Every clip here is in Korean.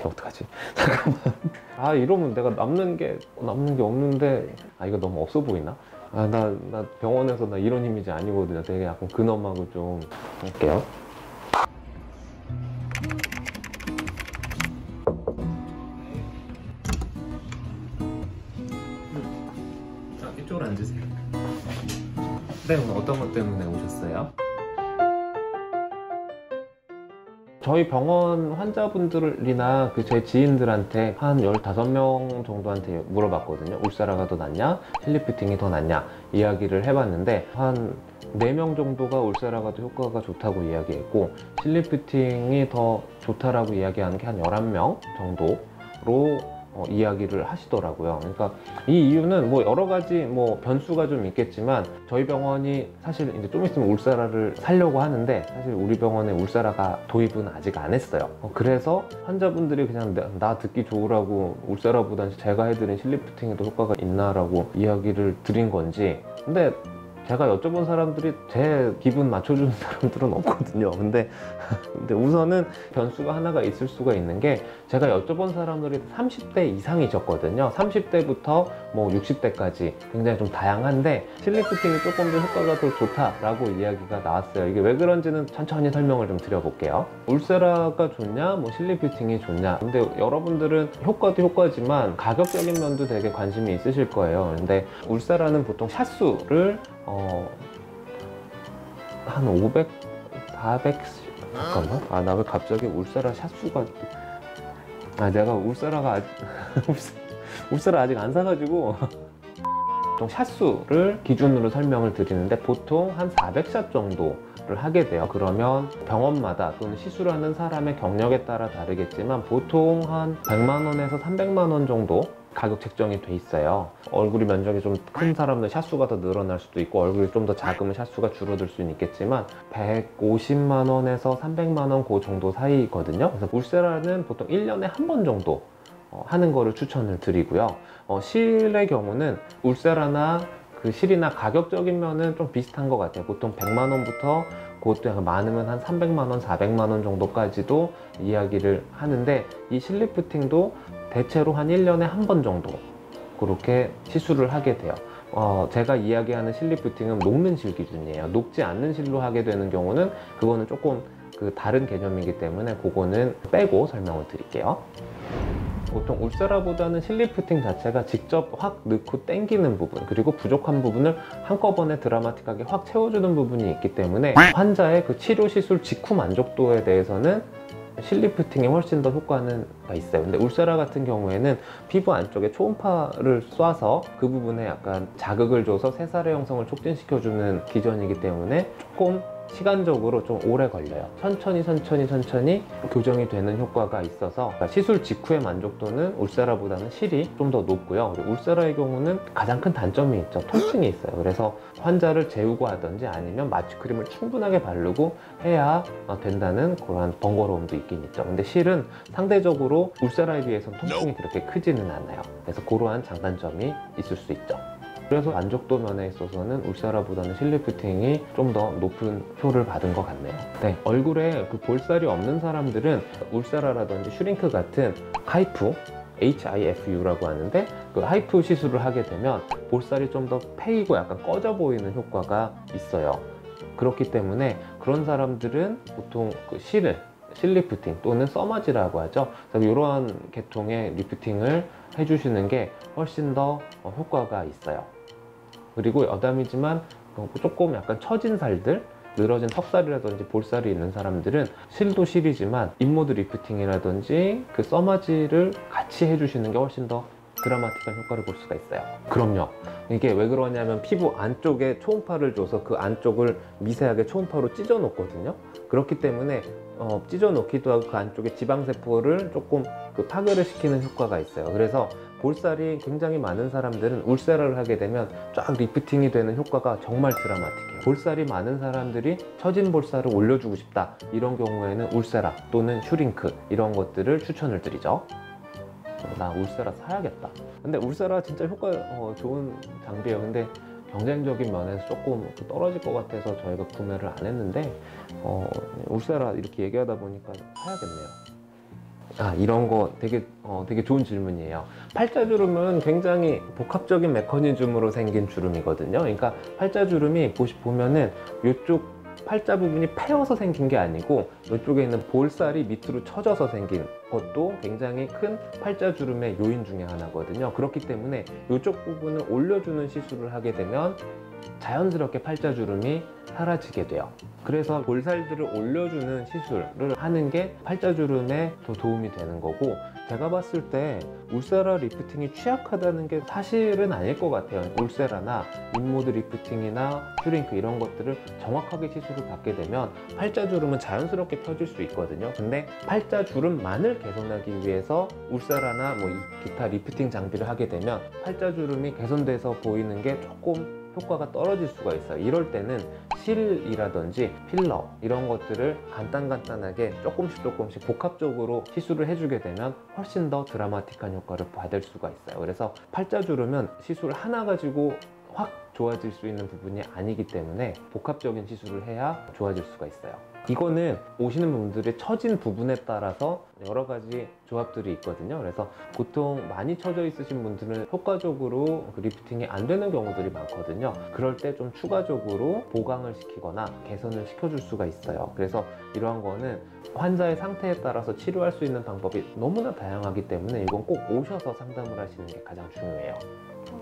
어떡하지? 잠깐만. 아, 이러면 내가 남는 게 없는데, 아, 이거 너무 없어 보이나? 아, 나 병원에서 나 이런 이미지 아니거든요. 되게 약간 근엄하고 좀 할게요. 자, 이쪽으로 앉으세요. 네, 오늘 어떤 것 때문에 오셨어요? 저희 병원 환자분들이나 제 지인들한테 한 15명 정도한테 물어봤거든요. 울세라가 더 낫냐? 실리피팅이 더 낫냐? 이야기를 해봤는데 한 4명 정도가 울세라가 더 효과가 좋다고 이야기했고, 실리피팅이 더 좋다라고 이야기하는 게 한 11명 정도로 이야기를 하시더라고요. 그러니까 이 이유는 뭐 여러 가지 뭐 변수가 좀 있겠지만, 저희 병원이 사실 이제 좀 있으면 울세라를 살려고 하는데, 사실 우리 병원에 울세라가 도입은 아직 안 했어요. 그래서 환자분들이 그냥 나 듣기 좋으라고 울세라보다는 제가 해드린 실리피팅이 더 효과가 있나라고 이야기를 드린 건지. 근데 제가 여쭤본 사람들이 제 기분 맞춰주는 사람들은 없거든요. 근데 우선은 변수가 하나가 있을 수가 있는 게, 제가 여쭤본 사람들이 30대 이상이셨거든요. 30대부터 뭐 60대까지 굉장히 좀 다양한데, 실리피팅이 조금 더 효과가 더 좋다라고 이야기가 나왔어요. 이게 왜 그런지는 천천히 설명을 좀 드려볼게요. 울세라가 좋냐, 뭐 실리피팅이 좋냐. 근데 여러분들은 효과도 효과지만 가격적인 면도 되게 관심이 있으실 거예요. 근데 울세라는 보통 샷수를 한 500, 400, 잠깐만. 아, 나 왜 갑자기 울세라 샷수가, 아, 내가 울세라가 아직 울세라 아직 안 사가지고 보통 샷수를 기준으로 설명을 드리는데, 보통 한 400샷 정도를 하게 돼요. 그러면 병원마다 또는 시술을 하는 사람의 경력에 따라 다르겠지만 보통 한 100만 원에서 300만 원 정도 가격 책정이 돼 있어요. 얼굴이 면적이 좀 큰 사람은 샷수가 더 늘어날 수도 있고, 얼굴이 좀 더 작으면 샷수가 줄어들 수는 있겠지만 150만 원에서 300만 원 그 정도 사이거든요. 그래서 울세라는 보통 1년에 한 번 정도 하는 거를 추천을 드리고요. 실의 경우는 울세라나 실이나 가격적인 면은 좀 비슷한 것 같아요. 보통 100만 원부터 그것도 많으면 한 300만 원, 400만 원 정도까지도 이야기를 하는데, 이 실리프팅도 대체로 한 1년에 한 번 정도 그렇게 시술을 하게 돼요. 제가 이야기하는 실리프팅은 녹는 실 기준이에요. 녹지 않는 실로 하게 되는 경우는 그거는 조금 다른 개념이기 때문에 그거는 빼고 설명을 드릴게요. 보통 울세라보다는 실리프팅 자체가 직접 확 넣고 당기는 부분, 그리고 부족한 부분을 한꺼번에 드라마틱하게 확 채워주는 부분이 있기 때문에 환자의 치료 시술 직후 만족도에 대해서는 실리프팅이 훨씬 더 효과는 있어요. 근데 울세라 같은 경우에는 피부 안쪽에 초음파를 쏴서 그 부분에 약간 자극을 줘서 새살의 형성을 촉진시켜주는 기전이기 때문에 조금 시간적으로 좀 오래 걸려요. 천천히 교정이 되는 효과가 있어서, 시술 직후의 만족도는 울세라보다는 실이 좀 더 높고요. 그리고 울세라의 경우는 가장 큰 단점이 있죠. 통증이 있어요. 그래서 환자를 재우고 하든지 아니면 마취크림을 충분하게 바르고 해야 된다는 그런 번거로움도 있긴 있죠. 근데 실은 상대적으로 울세라에 비해서는 통증이 그렇게 크지는 않아요. 그래서 그러한 장단점이 있을 수 있죠. 그래서 만족도 면에 있어서는 울세라보다는 실리프팅이 좀 더 높은 표를 받은 것 같네요. 네, 얼굴에 볼살이 없는 사람들은 울세라라든지 슈링크 같은 하이프, HIFU라고 하는데, 하이프 시술을 하게 되면 볼살이 좀 더 패이고 약간 꺼져 보이는 효과가 있어요. 그렇기 때문에 그런 사람들은 보통 실리프팅 또는 써마지라고 하죠. 그래서 이러한 계통의 리프팅을 해주시는 게 훨씬 더 효과가 있어요. 그리고 여담이지만 조금 약간 처진 살들, 늘어진 턱살이라든지 볼살이 있는 사람들은 실도 실이지만 인모드 리프팅이라든지 써마지를 같이 해주시는 게 훨씬 더 드라마틱한 효과를 볼 수가 있어요. 그럼요. 이게 왜 그러냐면 피부 안쪽에 초음파를 줘서 그 안쪽을 미세하게 초음파로 찢어 놓거든요. 그렇기 때문에 찢어 놓기도 하고 그 안쪽에 지방세포를 조금 파괴를 시키는 효과가 있어요. 그래서 볼살이 굉장히 많은 사람들은 울세라를 하게 되면 쫙 리프팅이 되는 효과가 정말 드라마틱해요. 볼살이 많은 사람들이 처진 볼살을 올려주고 싶다, 이런 경우에는 울세라 또는 슈링크 이런 것들을 추천을 드리죠. 나 울세라 사야겠다. 근데 울세라 진짜 효과 좋은 장비예요. 근데 경쟁적인 면에서 조금 떨어질 것 같아서 저희가 구매를 안 했는데, 울세라 이렇게 얘기하다 보니까 사야겠네요. 이런 거 되게 좋은 질문이에요. 팔자주름은 굉장히 복합적인 메커니즘으로 생긴 주름이거든요. 그러니까 팔자주름이 보면은 이쪽 팔자 부분이 패여서 생긴 게 아니고 이쪽에 있는 볼살이 밑으로 처져서 생긴 것도 굉장히 큰 팔자주름의 요인 중에 하나거든요. 그렇기 때문에 이쪽 부분을 올려주는 시술을 하게 되면 자연스럽게 팔자주름이 사라지게 돼요. 그래서 볼살들을 올려주는 시술을 하는 게 팔자주름에 더 도움이 되는 거고, 제가 봤을 때 울세라 리프팅이 취약하다는 게 사실은 아닐 것 같아요. 울세라나 인모드 리프팅이나 슈링크 이런 것들을 정확하게 시술을 받게 되면 팔자주름은 자연스럽게 펴질 수 있거든요. 근데 팔자주름만을 개선하기 위해서 울세라나 뭐 기타 리프팅 장비를 하게 되면 팔자주름이 개선돼서 보이는 게 조금 효과가 떨어질 수가 있어요. 이럴 때는 실이라든지 필러 이런 것들을 간단하게 조금씩 복합적으로 시술을 해주게 되면 훨씬 더 드라마틱한 효과를 받을 수가 있어요. 그래서 팔자주름은 시술 하나 가지고 확 좋아질 수 있는 부분이 아니기 때문에 복합적인 시술을 해야 좋아질 수가 있어요. 이거는 오시는 분들의 처진 부분에 따라서 여러 가지 조합들이 있거든요. 그래서 보통 많이 처져 있으신 분들은 효과적으로 리프팅이 안 되는 경우들이 많거든요. 그럴 때 좀 추가적으로 보강을 시키거나 개선을 시켜줄 수가 있어요. 그래서 이러한 거는 환자의 상태에 따라서 치료할 수 있는 방법이 너무나 다양하기 때문에 이건 꼭 오셔서 상담을 하시는 게 가장 중요해요.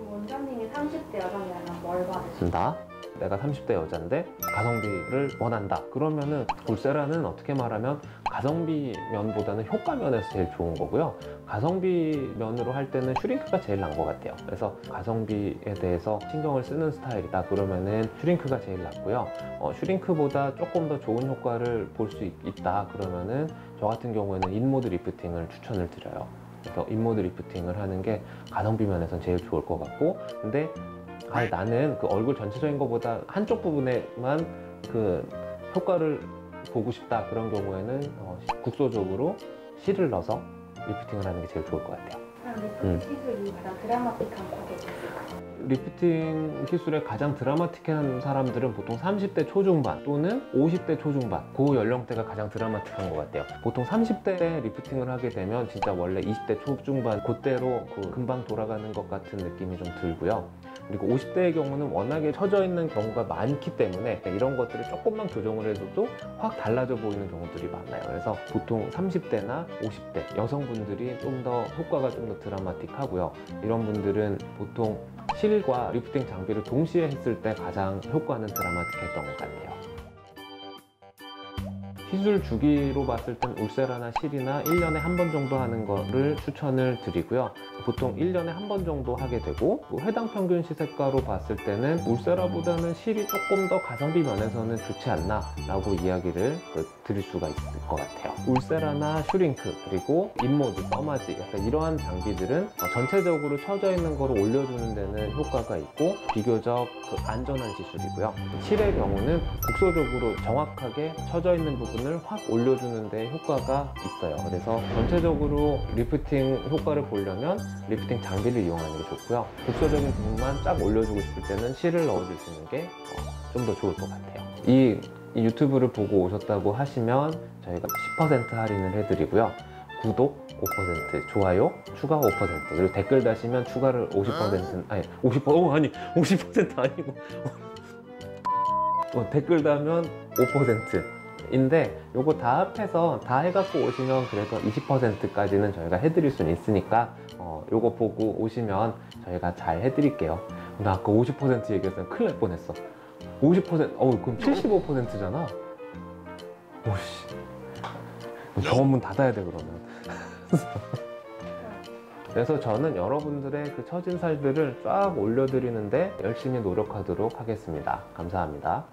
원장님이 30대 여성이라면 뭘 받으신다? 내가 30대 여자인데 가성비를 원한다. 그러면은 울세라는 어떻게 말하면 가성비 면보다는 효과 면에서 제일 좋은 거고요. 가성비 면으로 할 때는 슈링크가 제일 나은 것 같아요. 그래서 가성비에 대해서 신경을 쓰는 스타일이다 그러면은 슈링크가 제일 낫고요. 슈링크보다 조금 더 좋은 효과를 볼 수 있다 그러면은 저 같은 경우에는 인모드 리프팅을 추천을 드려요. 그래서 인모드 리프팅을 하는 게 가성비 면에서는 제일 좋을 것 같고, 근데 나는 그 얼굴 전체적인 것보다 한쪽 부분에만 그 효과를 보고 싶다 그런 경우에는 국소적으로 실을 넣어서 리프팅을 하는 게 제일 좋을 것 같아요. 그럼 리프팅 시술이 가장 드라마틱한 고객이 있을까요? 리프팅 시술에 가장 드라마틱한 사람들은 보통 30대 초중반 또는 50대 초중반, 그 연령대가 가장 드라마틱한 것 같아요. 보통 30대 리프팅을 하게 되면 진짜 원래 20대 초중반 그때로 금방 돌아가는 것 같은 느낌이 좀 들고요. 그리고 50대의 경우는 워낙에 처져 있는 경우가 많기 때문에 이런 것들을 조금만 교정을 해줘도 확 달라져 보이는 경우들이 많아요. 그래서 보통 30대나 50대 여성분들이 좀 더 효과가 좀 더 드라마틱하고요. 이런 분들은 보통 실과 리프팅 장비를 동시에 했을 때 가장 효과는 드라마틱했던 것 같아요. 시술 주기로 봤을 땐 울세라나 실이나 1년에 한 번 정도 하는 거를 추천을 드리고요. 보통 1년에 한 번 정도 하게 되고, 회당 평균 시세가로 봤을 때는 울세라보다는 실이 조금 더 가성비 면에서는 좋지 않나 라고 이야기를 드릴 수가 있을 것 같아요. 울세라나 슈링크 그리고 인모드, 써마지 약간 이러한 장비들은 전체적으로 처져 있는 거를 올려주는 데는 효과가 있고 비교적 안전한 시술이고요. 실의 경우는 국소적으로 정확하게 처져 있는 부분을 확 올려주는 데 효과가 있어요. 그래서 전체적으로 리프팅 효과를 보려면 리프팅 장비를 이용하는 게 좋고요. 국소적인 부분만 쫙 올려주고 싶을 때는 실을 넣어주시는 게 좀 더 좋을 것 같아요. 이 유튜브를 보고 오셨다고 하시면 저희가 10% 할인을 해드리고요. 구독 5%, 좋아요 추가 5%, 그리고 댓글 다시면 추가를 50%, 아니 50% 아니고 댓글 다면 5%인데 요거 다 합해서 다 해갖고 오시면 그래도 20%까지는 저희가 해드릴 수는 있으니까 요거 보고 오시면 저희가 잘 해드릴게요. 나 아까 50% 얘기했으면 큰일 날 뻔했어. 50%, 그럼 75%잖아. 오씨, 병원문 닫아야 돼 그러면. 그래서 저는 여러분들의 그 처진 살들을 쫙 올려드리는데 열심히 노력하도록 하겠습니다. 감사합니다.